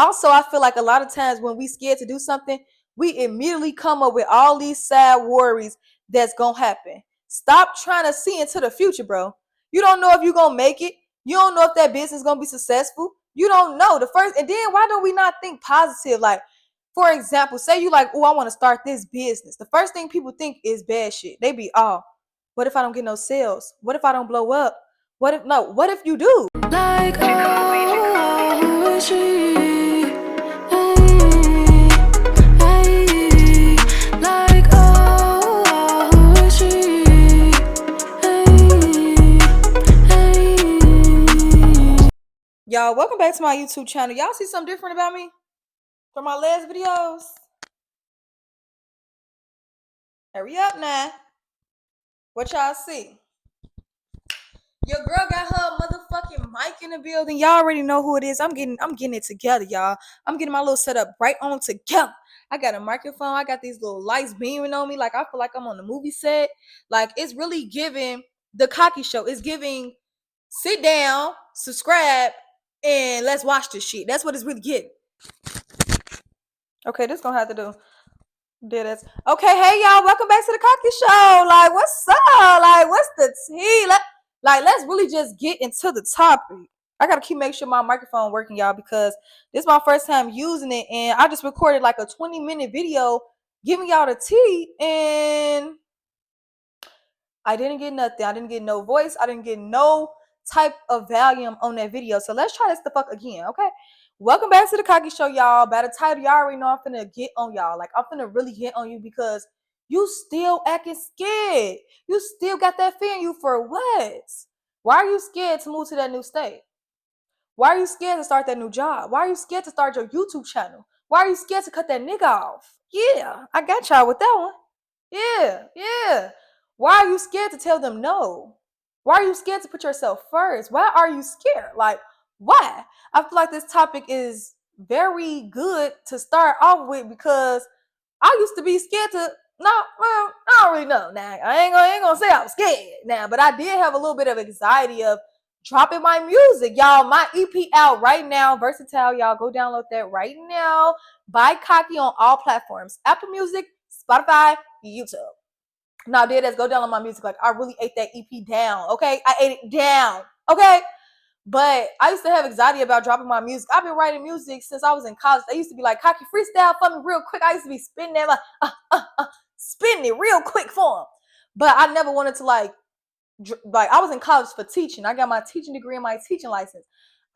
Also, I feel like a lot of times when we scared to do something, we immediately come up with all these sad worries that's gonna happen. Stop trying to see into the future, bro. You don't know if you're gonna make it. You don't know if that business is gonna be successful. You don't know. The first, and then why don't we not think positive? Like, for example, say you like, oh, I want to start this business. The first thing people think is bad shit. They be, oh, what if I don't get no sales? What if I don't blow up? What if you do? Like, oh, who is she? Y'all, welcome back to my YouTube channel. Y'all see something different about me from my last videos? Hurry up now. What y'all see? Your girl got her motherfucking mic in the building. Y'all already know who it is. I'm getting it together, y'all. I'm getting my little setup right on together. I got a microphone. I got these little lights beaming on me. Like, I feel like I'm on the movie set. Like, it's really giving Thecockyshow. It's giving sit down, subscribe, and let's watch this shit. That's what it's really getting. Okay, this gonna have to do. Did it. Okay, hey y'all, welcome back to the Cocky Show. Like, what's up? Like, what's the tea? Let's really just get into the topic. I gotta keep making sure my microphone working, y'all, because this is my first time using it, and I just recorded like a 20-minute video giving y'all the tea, and I didn't get nothing. I didn't get no voice. I didn't get no type of volume on that video. So let's try this the fuck again, okay? Welcome back to the Cocky Show, y'all. By the title, y'all already know I'm finna get on y'all. Like, I'm finna really get on you because you still acting scared. You still got that fear in you for what? Why are you scared to move to that new state? Why are you scared to start that new job? Why are you scared to start your YouTube channel? Why are you scared to cut that nigga off? Yeah, I got y'all with that one. Yeah. Why are you scared to tell them no? Why are you scared to put yourself first? Why are you scared? Like, why? I feel like this topic is very good to start off with because I used to be scared to. No, well, I don't really know. Now I ain't gonna say I was scared now, but I did have a little bit of anxiety of dropping my music, y'all. My EP out right now, Versatile. Y'all go download that right now. Buy Cocky on all platforms: Apple Music, Spotify, YouTube. Now, let's go down on my music. Like, I really ate that EP down, okay? I ate it down, okay? But I used to have anxiety about dropping my music. I've been writing music since I was in college. They used to be like, Cocky, freestyle for me real quick. I used to be spinning that, like, spinning it real quick for them. But I never wanted to, like, I was in college for teaching. I got my teaching degree and my teaching license.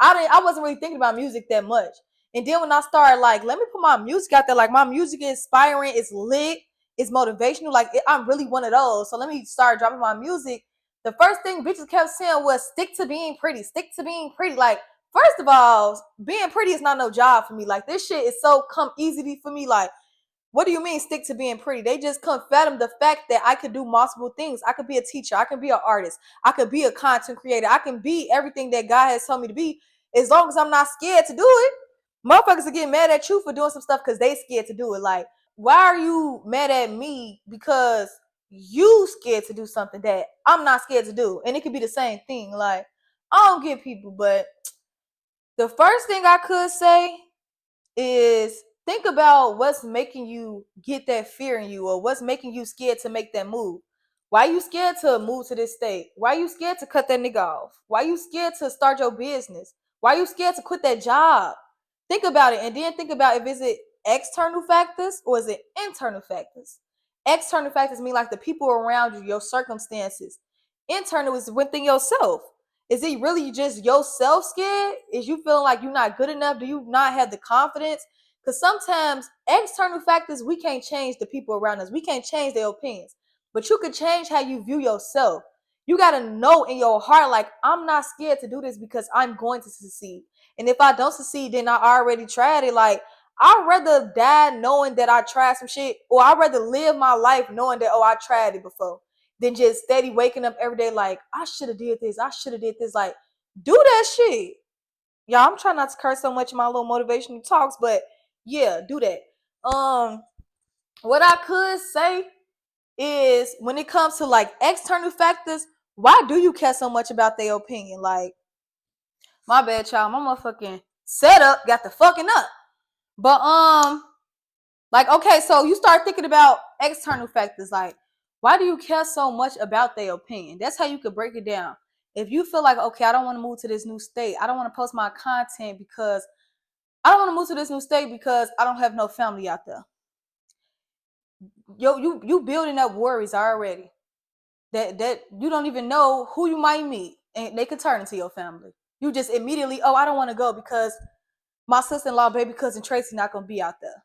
I wasn't really thinking about music that much. And then when I started, like, let me put my music out there. Like, my music is inspiring. It's lit. It's motivational. Like, I'm really one of those. So let me start dropping my music. The first thing bitches kept saying was stick to being pretty. Stick to being pretty. Like, first of all, being pretty is not no job for me. Like, this shit is so come easily for me. Like, what do you mean stick to being pretty? They just couldn't fathom the fact that I could do multiple things. I could be a teacher. I can be an artist. I could be a content creator. I can be everything that God has told me to be as long as I'm not scared to do it. Motherfuckers are getting mad at you for doing some stuff because they scared to do it. Like, why are you mad at me because you scared to do something that I'm not scared to do? And it could be the same thing. Like, I don't get people, but the first thing I could say is think about what's making you get that fear in you or what's making you scared to make that move. Why are you scared to move to this state? Why are you scared to cut that nigga off? Why are you scared to start your business? Why are you scared to quit that job? Think about it, and then think about if is it external factors or is it internal factors. External factors mean like the people around you, your circumstances. Internal is within yourself. Is it really just yourself scared? Is you feeling like you're not good enough? Do you not have the confidence? Because sometimes external factors, we can't change the people around us. We can't change their opinions. But you can change how you view yourself. You got to know in your heart, like, I'm not scared to do this because I'm going to succeed. And if I don't succeed, then I already tried it. Like, I'd rather die knowing that I tried some shit, or I'd rather live my life knowing that, oh, I tried it before, than just steady waking up every day like, I should have did this. I should have did this. Like, do that shit. Y'all, I'm trying not to curse so much in my little motivational talks, but yeah, do that. What I could say is when it comes to like external factors, why do you care so much about their opinion? Like, my bad, y'all. My motherfucking Set up, got the fucking up. But like, okay, so you start thinking about external factors, like, why do you care so much about their opinion? That's how you could break it down. If you feel like, okay, I don't want to move to this new state, I don't want to post my content because I don't want to move to this new state because I don't have no family out there. You building up worries already. That you don't even know who you might meet, and they could turn into your family. You just immediately, oh, I don't want to go because my sister-in-law, baby cousin Tracy, not gonna be out there.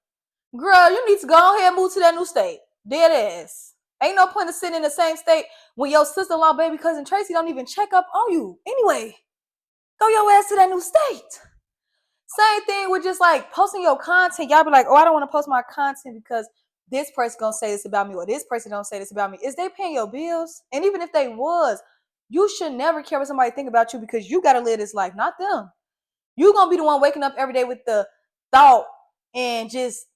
Girl, you need to go ahead and move to that new state. Dead ass. Ain't no point in sitting in the same state when your sister-in-law, baby cousin Tracy don't even check up on you. Anyway, go your ass to that new state. Same thing with just like posting your content. Y'all be like, oh, I don't want to post my content because this person gonna say this about me or this person don't say this about me. Is they paying your bills? And even if they was, you should never care what somebody think about you because you gotta live this life, not them. You gonna be the one waking up every day with the thought and just,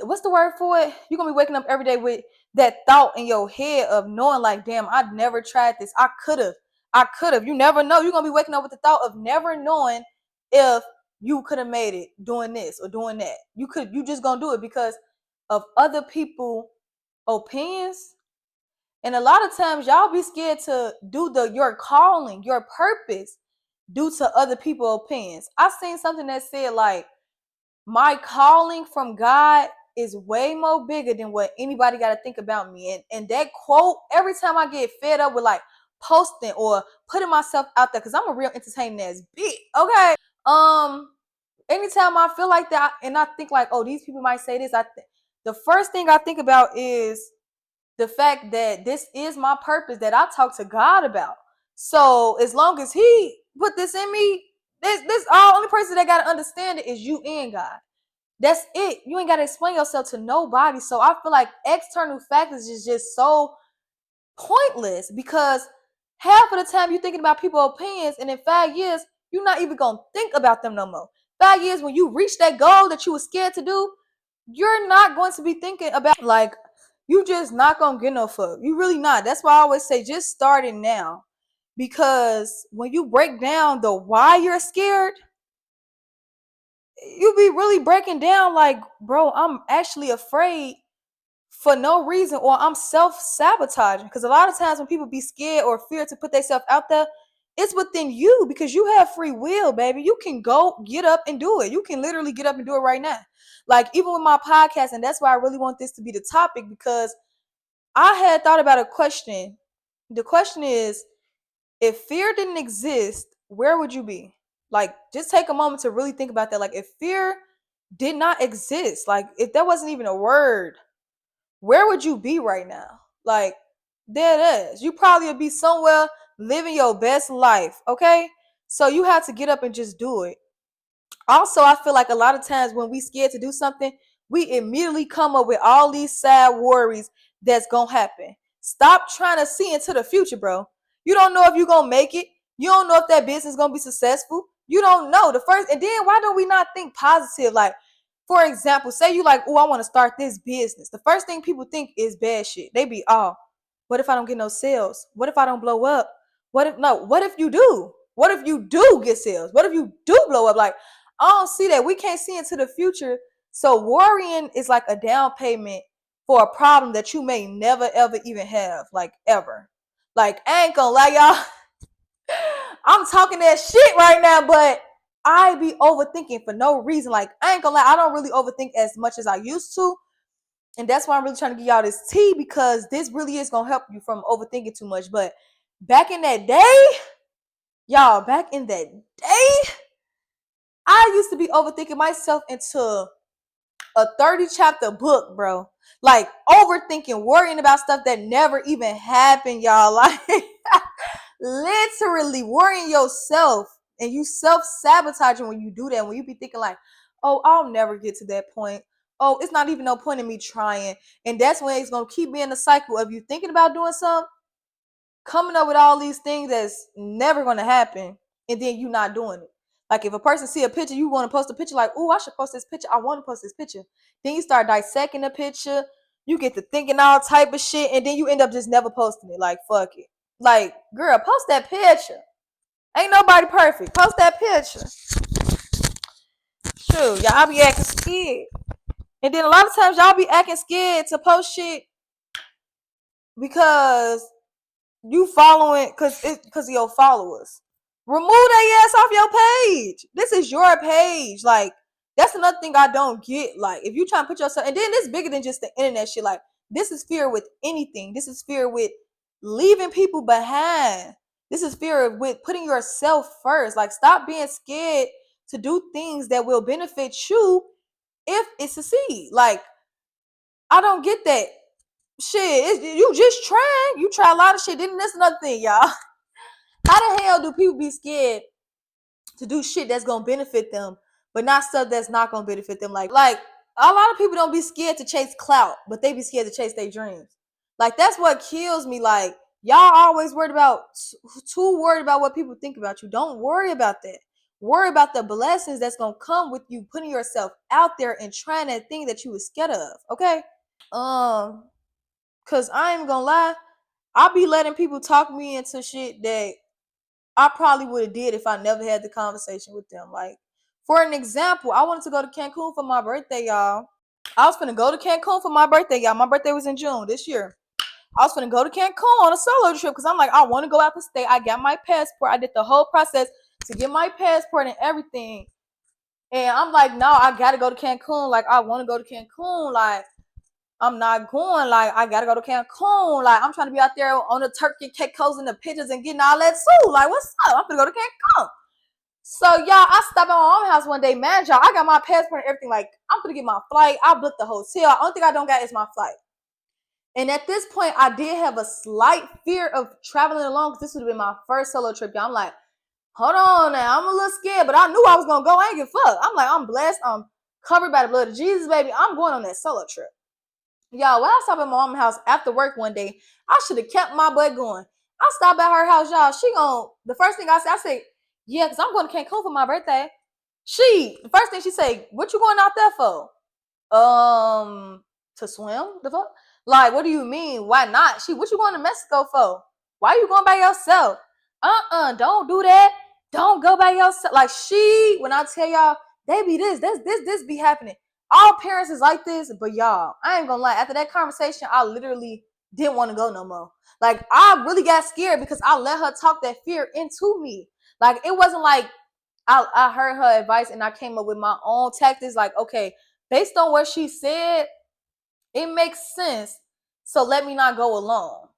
what's the word for it? You're gonna be waking up every day with that thought in your head of knowing like, damn, I never tried this. I could have. You never know. You're gonna be waking up with the thought of never knowing if you could have made it doing this or doing that. You just gonna do it because of other people opinions. And a lot of times y'all be scared to do your calling, your purpose due to other people's opinions. I seen something that said like, my calling from God is way more bigger than what anybody got to think about me. And that quote, every time I get fed up with like posting or putting myself out there, because I'm a real entertaining ass bitch. Okay. Anytime I feel like that and I think like, oh, these people might say this, the first thing I think about is the fact that this is my purpose that I talk to God about. So as long as He put this in me, this all only person that gotta understand it is you and God. That's it. You ain't gotta explain yourself to nobody. So I feel like external factors is just so pointless because half of the time you're thinking about people's opinions, and in 5 years you're not even gonna think about them no more. 5 years when you reach that goal that you were scared to do, you're not going to be thinking about like you just not gonna get no fuck. You really not. That's why I always say just start it now. Because when you break down the why you're scared, you be really breaking down like, bro, I'm actually afraid for no reason, or I'm self-sabotaging. Because a lot of times when people be scared or fear to put themselves out there, it's within you because you have free will, baby. You can go get up and do it. You can literally get up and do it right now. Like even with my podcast, and that's why I really want this to be the topic, because I had thought about a question. The question is, if fear didn't exist, where would you be? Like, just take a moment to really think about that. Like, if fear did not exist, like, if that wasn't even a word, where would you be right now? Like, dead ass. You probably would be somewhere living your best life, okay? So you have to get up and just do it. Also, I feel like a lot of times when we scared to do something, we immediately come up with all these sad worries that's gonna happen. Stop trying to see into the future, bro. You don't know if you're gonna make it. You don't know if that business is gonna be successful. You don't know. The first, and then why don't we not think positive? Like, for example, say you like, oh, I want to start this business. The first thing people think is bad shit. They be, oh, what if I don't get no sales? What if I don't blow up? What if you do? What if you do get sales? What if you do blow up? Like, I don't see that. We can't see into the future. So worrying is like a down payment for a problem that you may never ever even have, like ever. Like, I ain't gonna lie, y'all. I'm talking that shit right now, but I be overthinking for no reason. Like, I ain't gonna lie, I don't really overthink as much as I used to. And that's why I'm really trying to give y'all this tea, because this really is gonna help you from overthinking too much. But back in that day, y'all, I used to be overthinking myself into a 30 chapter book, bro. Like overthinking, worrying about stuff that never even happened, y'all. Like literally worrying yourself, and you self-sabotaging when you do that. When you be thinking like, oh, I'll never get to that point. Oh, it's not even no point in me trying. And that's when it's gonna keep being the cycle of you thinking about doing something, coming up with all these things that's never gonna happen, and then you not doing it. Like if a person see a picture, you want to post a picture like, oh, I should post this picture. I want to post this picture. Then you start dissecting the picture. You get to thinking all type of shit, and then you end up just never posting it. Like, fuck it. Like, girl, post that picture. Ain't nobody perfect. Post that picture. True, y'all be acting scared. And then a lot of times y'all be acting scared to post shit because you following because of your followers. Remove that ass off your page. This is your page. Like, that's another thing I don't get. Like, if you try to put yourself, and then it's bigger than just the internet shit. Like, this is fear with anything. This is fear with leaving people behind. This is fear with putting yourself first. Like, stop being scared to do things that will benefit you if it succeed. Like, I don't get that. Shit, you just trying. You try a lot of shit. Then that's another thing, y'all. How the hell do people be scared to do shit that's gonna benefit them, but not stuff that's not gonna benefit them? Like a lot of people don't be scared to chase clout, but they be scared to chase their dreams. Like, that's what kills me. Like, y'all always too worried about what people think about you. Don't worry about that. Worry about the blessings that's gonna come with you putting yourself out there and trying that thing that you was scared of. Okay. Cause I ain't gonna lie, I be letting people talk me into shit that I probably would have did if I never had the conversation with them. Like, for an example, I wanted to go to Cancun for my birthday, y'all. I was finna go to Cancun for my birthday, y'all. My birthday was in June this year. I was finna go to Cancun on a solo trip because I'm like, I want to go out the state. I got my passport. I did the whole process to get my passport and everything. And I'm like, no, I gotta go to Cancun. Like, I want to go to Cancun. Like, I'm not going. Like, I gotta go to Cancun. Like, I'm trying to be out there on the turkey Caicos and the pictures and getting all that too. Like, what's up? I'm gonna go to Cancun. So, y'all, I stopped at my mom's house one day. Man, y'all, I got my passport and everything. Like, I'm gonna get my flight. I booked the hotel. Only thing I don't got is my flight. And at this point, I did have a slight fear of traveling alone because this would have been my first solo trip. Y'all, I'm like, hold on now. I'm a little scared, but I knew I was gonna go. I ain't give a fuck. I'm like, I'm blessed. I'm covered by the blood of Jesus, baby. I'm going on that solo trip. Y'all, when I stopped at my mom's house after work one day, I should have kept my butt going. I stopped at her house, y'all. The first thing I said, yeah, because I'm going to Cancun for my birthday. The first thing she said, what you going out there for? To swim? The fuck? Like, what do you mean? Why not? What you going to Mexico for? Why you going by yourself? Don't do that. Don't go by yourself. Like, when I tell y'all, they be this be happening. All parents is like this, but y'all, I ain't gonna lie. After that conversation, I literally didn't want to go no more. Like, I really got scared because I let her talk that fear into me. Like, it wasn't like I heard her advice and I came up with my own tactics. Like, okay, based on what she said, it makes sense. So let me not go alone.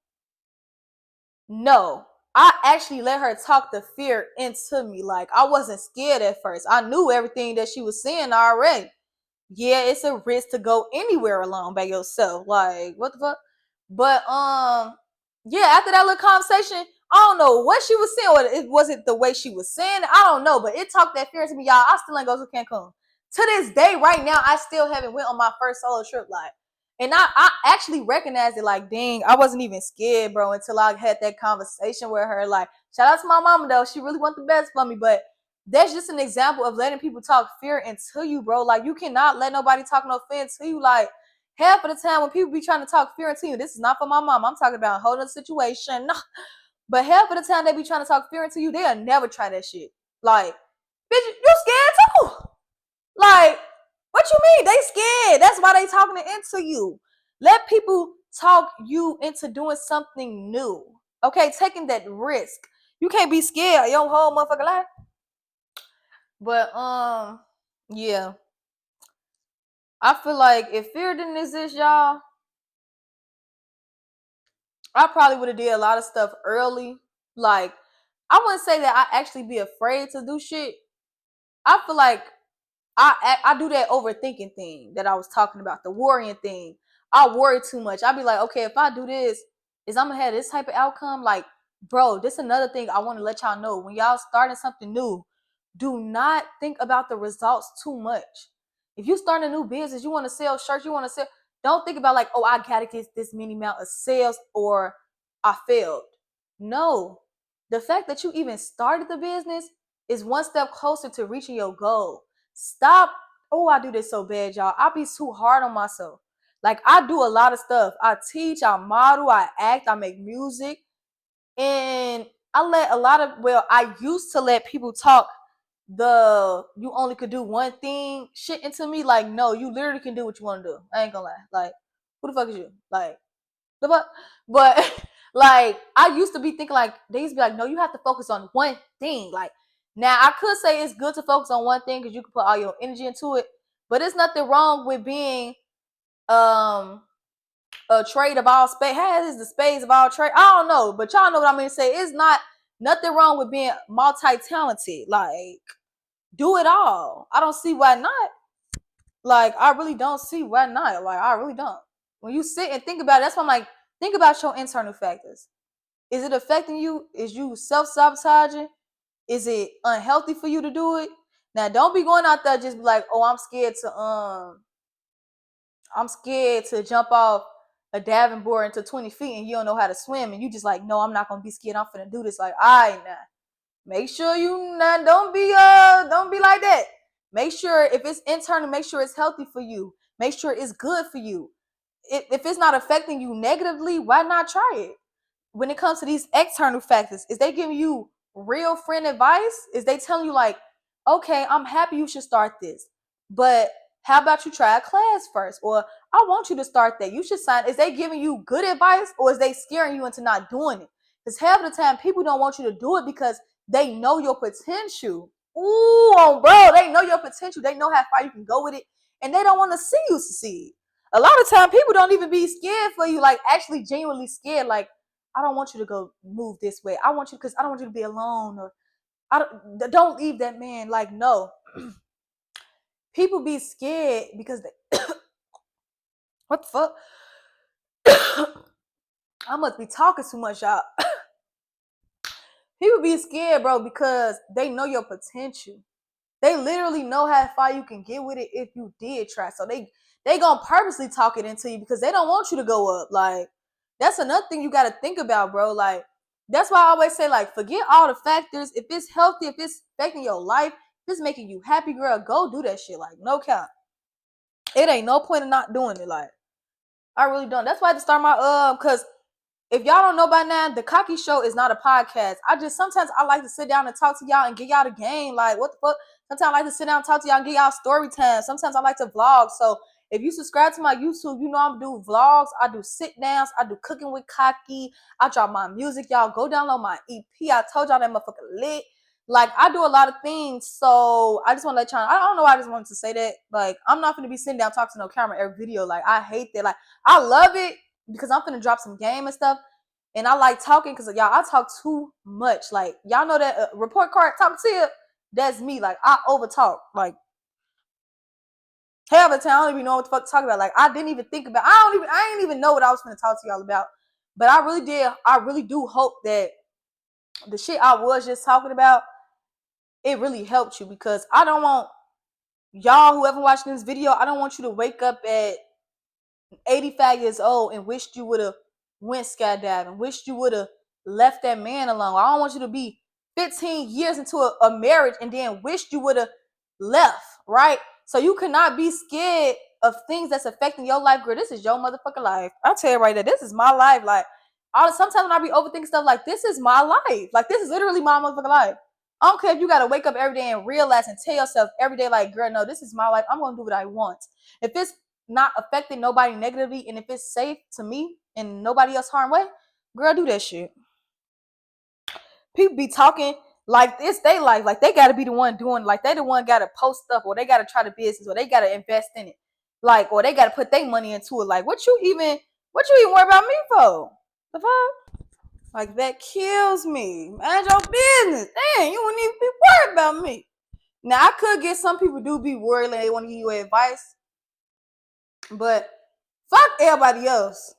No, I actually let her talk the fear into me. Like, I wasn't scared at first. I knew everything that she was saying already. Yeah, it's a risk to go anywhere alone by yourself. Like, what the fuck? But yeah, after that little conversation, I don't know what she was saying, or it wasn't the way she was saying it. I don't know, but it talked that fear to me, y'all. I still ain't go to Cancun. To this day, right now, I still haven't went on my first solo trip. Like, and I actually recognized it. Like, dang, I wasn't even scared, bro, until I had that conversation with her. Like, shout out to my mama though. She really wants the best for me, but that's just an example of letting people talk fear into you, bro. Like, you cannot let nobody talk no fear into you. Like, half of the time when people be trying to talk fear into you, this is not for my mom. I'm talking about a whole other situation. But half of the time they be trying to talk fear into you, they'll never try that shit. Like, bitch, you scared too. Like, what you mean? They scared. That's why they talking it into you. Let people talk you into doing something new. Okay, taking that risk. You can't be scared your whole motherfucking life. But yeah. I feel like if fear didn't exist, y'all, I probably would have did a lot of stuff early. Like, I wouldn't say that I actually be afraid to do shit. I feel like I do that overthinking thing that I was talking about, the worrying thing. I worry too much. I be like, okay, if I do this, is I'm gonna have this type of outcome? Like, bro, this is another thing I want to let y'all know. When y'all starting something new, do not think about the results too much. If you start a new business, you want to sell shirts, don't think about like, oh, I gotta get this many amount of sales or I failed. No. The fact that you even started the business is one step closer to reaching your goal. Stop. Oh, I do this so bad, y'all. I be too hard on myself. Like, I do a lot of stuff. I teach, I model, I act, I make music. And I used to let people talk you only could do one thing shit into me. Like, no, you literally can do what you want to do. I ain't gonna lie. Like, who the fuck is you? Like, the fuck? But like, I used to be thinking like, they used to be like, no, you have to focus on one thing. Like, now I could say it's good to focus on one thing because you can put all your energy into it. But there's nothing wrong with being a trade of all spades. How is the spades of all trade? I don't know, but y'all know what I mean to say. It's not nothing wrong with being multi-talented. Like, do it all. I don't see why not. Like, I really don't see why not. Like, I really don't. When you sit and think about it, that's why I'm like, think about your internal factors. Is it affecting you? Is you self-sabotaging? Is it unhealthy for you to do it? Now, don't be going out there just be like, oh, I'm scared to jump off a diving board into 20 feet and you don't know how to swim and you just like, no, I'm not gonna be scared. I'm finna do this. Like, all right, now. Make sure you not don't be like that. Make sure if it's internal, make sure it's healthy for you. Make sure it's good for you. If it's not affecting you negatively, why not try it? When it comes to these external factors, is they giving you real friend advice? Is they telling you like, okay, I'm happy you should start this, but how about you try a class first? Or I want you to start that. You should sign. Is they giving you good advice or is they scaring you into not doing it? Because half of the time people don't want you to do it because they know your potential. Ooh, bro, they know your potential. They know how far you can go with it. And they don't want to see you succeed. A lot of time people don't even be scared for you, like actually genuinely scared. Like, I don't want you to go move this way. I want you because I don't want you to be alone, or don't leave that man. Like, no. People be scared because they what the fuck? I must be talking too much, y'all. People be scared, bro, because they know your potential. They literally know how far you can get with it if you did try. So they gonna purposely talk it into you because they don't want you to go up. Like, that's another thing you gotta think about, bro. Like, that's why I always say, like, forget all the factors. If it's healthy, if it's affecting your life, if it's making you happy, girl, go do that shit. Like, no cap. It ain't no point in not doing it. Like, I really don't. That's why I had to start my because if y'all don't know by now, the Cocky Show is not a podcast. Sometimes I like to sit down and talk to y'all and get y'all the game. Like, what the fuck? Sometimes I like to sit down and talk to y'all and get y'all story time. Sometimes I like to vlog. So if you subscribe to my YouTube, you know I'm do vlogs. I do sit downs. I do cooking with Cocky. I drop my music. Y'all go download my EP. I told y'all that motherfucker lit. Like, I do a lot of things. So I just want to let y'all. I don't know why I just wanted to say that. Like, I'm not gonna be sitting down talking to no camera every video. Like, I hate that. Like, I love it because I'm finna drop some game and stuff. And I like talking because y'all, I talk too much. Like, y'all know that report card talk tip, that's me. Like, I over talk. Like, half the time I don't even know what the fuck to talk about. Like, I didn't even think about. I didn't even know what I was gonna talk to y'all about. But I really did. I really do hope that the shit I was just talking about, it really helped you, because I don't want y'all, whoever watching this video, I don't want you to wake up at 85 years old and wished you would have went skydiving, wished you would have left that man alone. I don't want you to be 15 years into a marriage and then wished you would have left, right? So you cannot be scared of things that's affecting your life, girl. This is your motherfucking life. I'll tell you right there, this is my life. Like, sometimes when I be overthinking stuff, like, this is my life. Like, this is literally my motherfucking life. I don't care if you got to wake up every day and realize and tell yourself every day, like, girl, no, this is my life. I'm going to do what I want. If it's not affecting nobody negatively, and if it's safe to me and nobody else harm way, girl, do that shit. People be talking like it's their life, like they gotta be the one doing, like they the one gotta post stuff, or they gotta try the business, or they gotta invest in it, like, or they gotta put their money into it. Like, what you even worry about me for? The fuck? Like, that kills me. Mind your business. Dang, you wouldn't even be worried about me. Now, I could get some people do be worried and they want to give you advice, but fuck everybody else.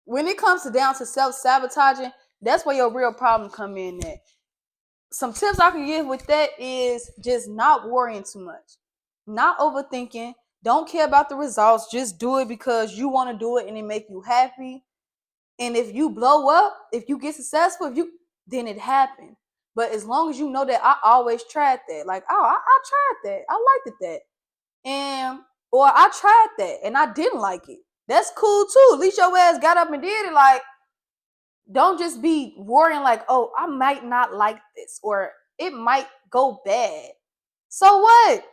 When it comes down to self-sabotaging, that's where your real problem come in at. Some tips I can give with that is just not worrying too much. Not overthinking. Don't care about the results. Just do it because you want to do it and it make you happy. And if you blow up, if you get successful, then it happened. But as long as you know that I always tried that. Like, oh, I tried that. I liked it that. Or I tried that and I didn't like it. That's cool too. At least your ass got up and did it. Like, don't just be worrying like, oh, I might not like this, or it might go bad. So what?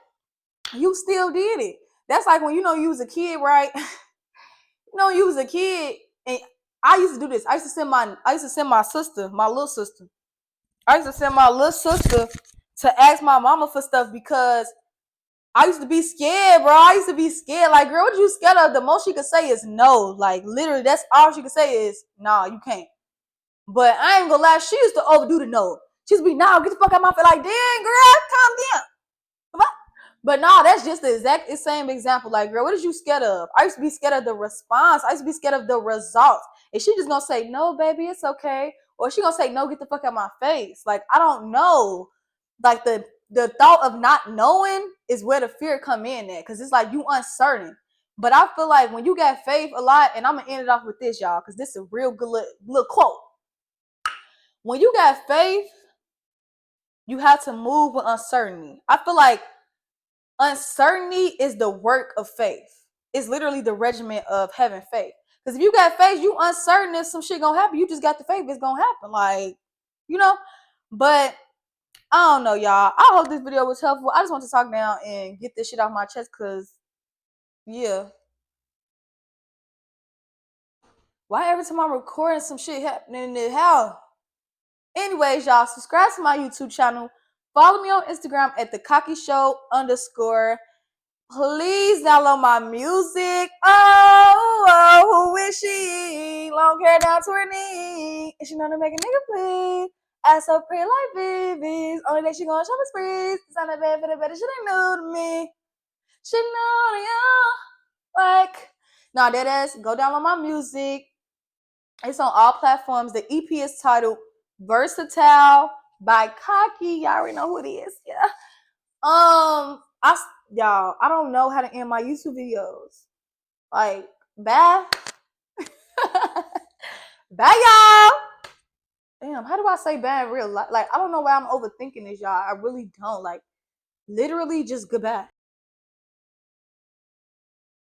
You still did it. That's like when you was a kid, right? You was a kid, and I used to do this. I used to send my sister, my little sister. I used to send my little sister to ask my mama for stuff because I used to be scared, bro. I used to be scared. Like, girl, what you scared of? The most she could say is no. Like, literally, that's all she could say is, nah, you can't. But I ain't gonna lie, she used to overdo the no. She used to be, nah, get the fuck out of my face. Like, damn, girl, calm down. But nah, that's just the exact same example. Like, girl, what is you scared of? I used to be scared of the response. I used to be scared of the results. And she just gonna say, no, baby, it's okay. Or she gonna say, no, get the fuck out of my face. Like, I don't know. Like, the thought of not knowing is where the fear come in at. Because it's like you uncertain. But I feel like when you got faith a lot, and I'm gonna end it off with this, y'all, because this is a real good little quote. When you got faith, you have to move with uncertainty. I feel like uncertainty is the work of faith. It's literally the regimen of having faith. Because if you got faith, you uncertain if some shit gonna happen. You just got the faith, it's gonna happen. Like, you know. But I don't know, y'all. I hope this video was helpful. I just want to talk now and get this shit off my chest because, yeah. Why every time I'm recording some shit happening in the house? Anyways, y'all, subscribe to my YouTube channel. Follow me on Instagram at Thecockyshow_. Please download my music. Oh, who is she? Long hair down to her knee. And she know to make a nigga please. Ass so pretty like babies. Only day she gonna show me sprees. It's not that bad for the better. She ain't new to me. She know to you. Like, nah, that ass. Go download my music. It's on all platforms. The EP is titled Versatile by Cocky. Y'all already know who it is. Yeah. Y'all, I don't know how to end my YouTube videos. Like, bye. Bye, y'all. Damn, how do I say bye in real life? Like, I don't know why I'm overthinking this, y'all. I really don't. Like, literally just goodbye.